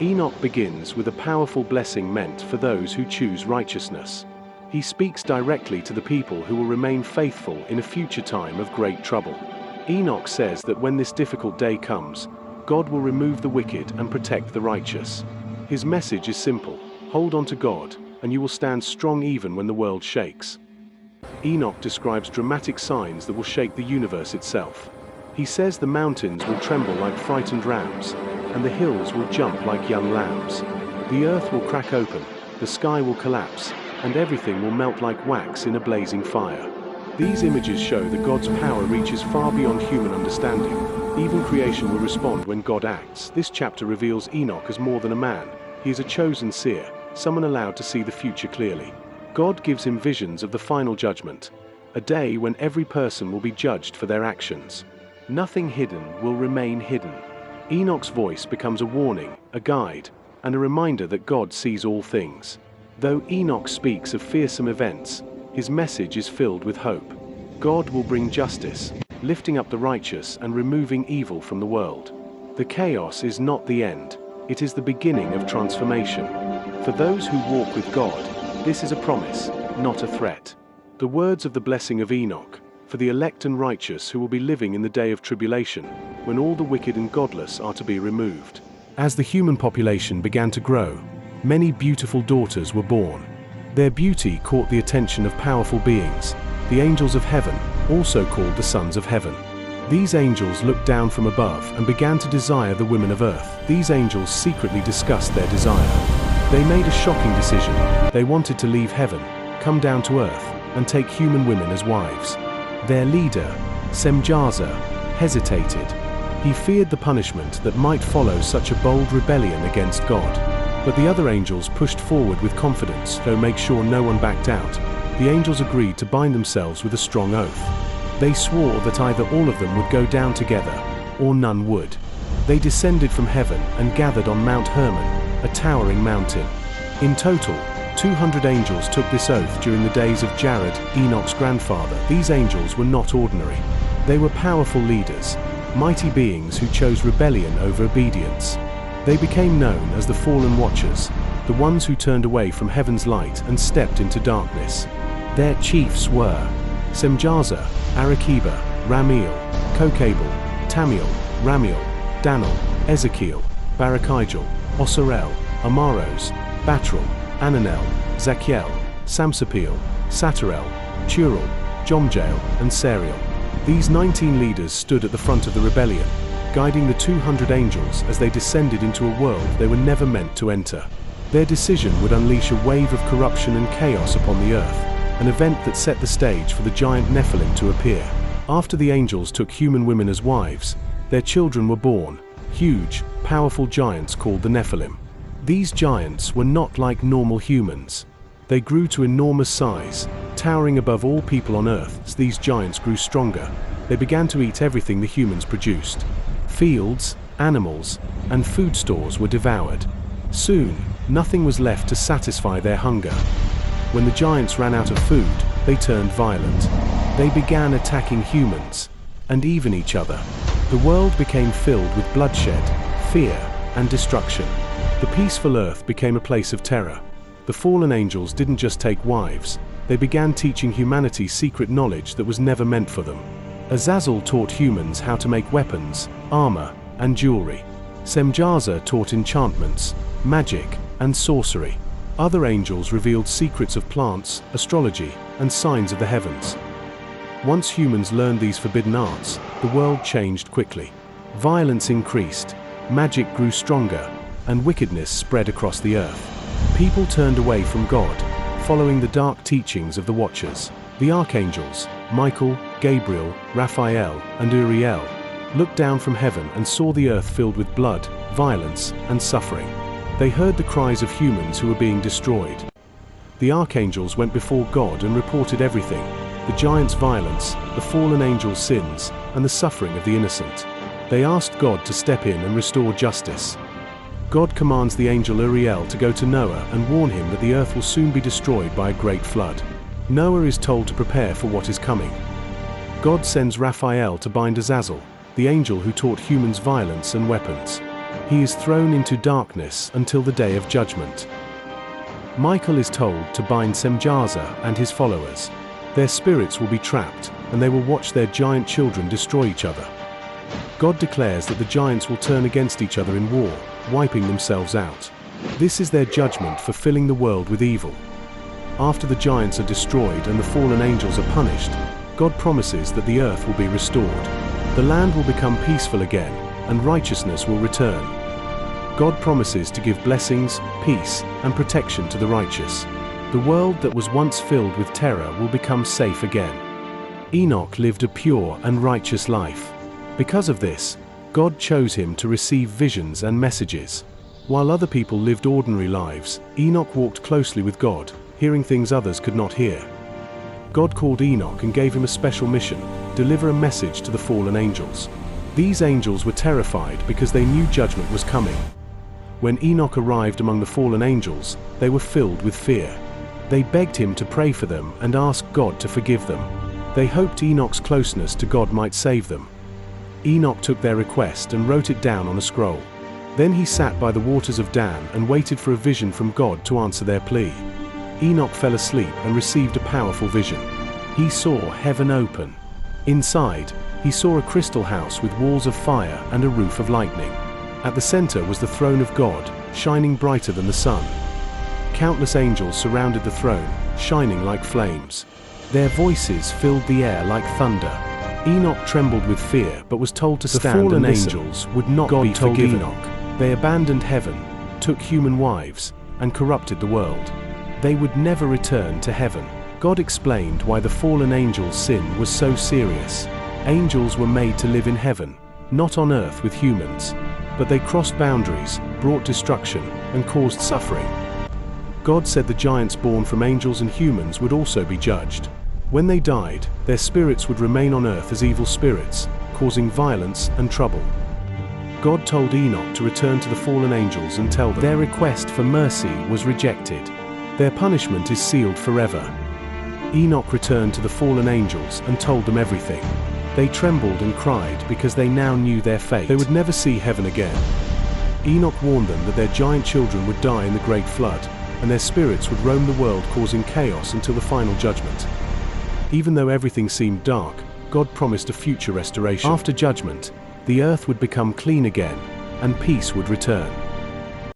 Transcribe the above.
Enoch begins with a powerful blessing meant for those who choose righteousness. He speaks directly to the people who will remain faithful in a future time of great trouble. Enoch says that when this difficult day comes, God will remove the wicked and protect the righteous. His message is simple: hold on to God, and you will stand strong even when the world shakes. Enoch describes dramatic signs that will shake the universe itself. He says the mountains will tremble like frightened rams, and the hills will jump like young lambs. The earth will crack open, the sky will collapse, and everything will melt like wax in a blazing fire. These images show that God's power reaches far beyond human understanding. Even creation will respond when God acts. This chapter reveals Enoch as more than a man. He is a chosen seer, someone allowed to see the future clearly. God gives him visions of the final judgment, a day when every person will be judged for their actions. Nothing hidden will remain hidden. Enoch's voice becomes a warning, a guide, and a reminder that God sees all things. Though Enoch speaks of fearsome events, his message is filled with hope. God will bring justice, lifting up the righteous and removing evil from the world. The chaos is not the end, it is the beginning of transformation. For those who walk with God, this is a promise, not a threat. The words of the blessing of Enoch, for the elect and righteous who will be living in the day of tribulation, when all the wicked and godless are to be removed. As the human population began to grow, many beautiful daughters were born. Their beauty caught the attention of powerful beings, the angels of heaven, also called the sons of heaven. These angels looked down from above and began to desire the women of earth. These angels secretly discussed their desire. They made a shocking decision. They wanted to leave heaven, come down to earth, and take human women as wives. Their leader, Semjaza, hesitated. He feared the punishment that might follow such a bold rebellion against God. But the other angels pushed forward with confidence, to make sure no one backed out. The angels agreed to bind themselves with a strong oath. They swore that either all of them would go down together, or none would. They descended from heaven and gathered on Mount Hermon, a towering mountain. In total, 200 angels took this oath during the days of Jared, Enoch's grandfather. These angels were not ordinary. They were powerful leaders, mighty beings who chose rebellion over obedience. They became known as the Fallen Watchers, the ones who turned away from heaven's light and stepped into darkness. Their chiefs were Semjaza, Arakiba, Ramiel, Kokabel, Tamiel, Ramiel, Danel, Ezekiel, Barakijel, Osarel, Amaros, Batril, Ananel, Zachiel, Samsapeel, Satarel, Turel, Jomjael, and Sariel. These 19 leaders stood at the front of the rebellion, guiding the 200 angels as they descended into a world they were never meant to enter. Their decision would unleash a wave of corruption and chaos upon the earth, an event that set the stage for the giant Nephilim to appear. After the angels took human women as wives, their children were born, huge, powerful giants called the Nephilim. These giants were not like normal humans. They grew to enormous size, towering above all people on earth. As these giants grew stronger, they began to eat everything the humans produced. Fields, animals, and food stores were devoured. Soon, nothing was left to satisfy their hunger. When the giants ran out of food, they turned violent. They began attacking humans, and even each other. The world became filled with bloodshed, fear, and destruction. The peaceful earth became a place of terror. The fallen angels didn't just take wives, they began teaching humanity secret knowledge that was never meant for them. Azazel taught humans how to make weapons, armor, and jewelry. Semjaza taught enchantments, magic, and sorcery. Other angels revealed secrets of plants, astrology, and signs of the heavens. Once humans learned these forbidden arts, the world changed quickly. Violence increased, magic grew stronger, and wickedness spread across the earth. People turned away from God, following the dark teachings of the Watchers. The archangels, Michael, Gabriel, Raphael, and Uriel, looked down from heaven and saw the earth filled with blood, violence, and suffering. They heard the cries of humans who were being destroyed. The archangels went before God and reported everything: the giants' violence, the fallen angels' sins, and the suffering of the innocent. They asked God to step in and restore justice. God commands the angel Uriel to go to Noah and warn him that the earth will soon be destroyed by a great flood. Noah is told to prepare for what is coming. God sends Raphael to bind Azazel, the angel who taught humans violence and weapons. He is thrown into darkness until the day of judgment. Michael is told to bind Semjaza and his followers. Their spirits will be trapped, and they will watch their giant children destroy each other. God declares that the giants will turn against each other in war, wiping themselves out. This is their judgment for filling the world with evil. After the giants are destroyed and the fallen angels are punished, God promises that the earth will be restored. The land will become peaceful again, and righteousness will return. God promises to give blessings, peace, and protection to the righteous. The world that was once filled with terror will become safe again. Enoch lived a pure and righteous life. Because of this, God chose him to receive visions and messages. While other people lived ordinary lives, Enoch walked closely with God, hearing things others could not hear. God called Enoch and gave him a special mission: deliver a message to the fallen angels. These angels were terrified because they knew judgment was coming. When Enoch arrived among the fallen angels, they were filled with fear. They begged him to pray for them and asked God to forgive them. They hoped Enoch's closeness to God might save them. Enoch took their request and wrote it down on a scroll. Then he sat by the waters of Dan and waited for a vision from God to answer their plea. Enoch fell asleep and received a powerful vision. He saw heaven open. Inside, he saw a crystal house with walls of fire and a roof of lightning. At the center was the throne of God, shining brighter than the sun. Countless angels surrounded the throne, shining like flames. Their voices filled the air like thunder. Enoch trembled with fear but was told to stand and listen. The fallen angels would not be forgiven. Enoch. They abandoned heaven, took human wives, and corrupted the world. They would never return to heaven. God explained why the fallen angels' sin was so serious. Angels were made to live in heaven, not on earth with humans. But they crossed boundaries, brought destruction, and caused suffering. God said the giants born from angels and humans would also be judged. When they died, their spirits would remain on earth as evil spirits, causing violence and trouble. God told Enoch to return to the fallen angels and tell them their request for mercy was rejected. Their punishment is sealed forever. Enoch returned to the fallen angels and told them everything. They trembled and cried because they now knew their fate. They would never see heaven again. Enoch warned them that their giant children would die in the great flood, and their spirits would roam the world causing chaos until the final judgment. Even though everything seemed dark, God promised a future restoration. After judgment, the earth would become clean again, and peace would return.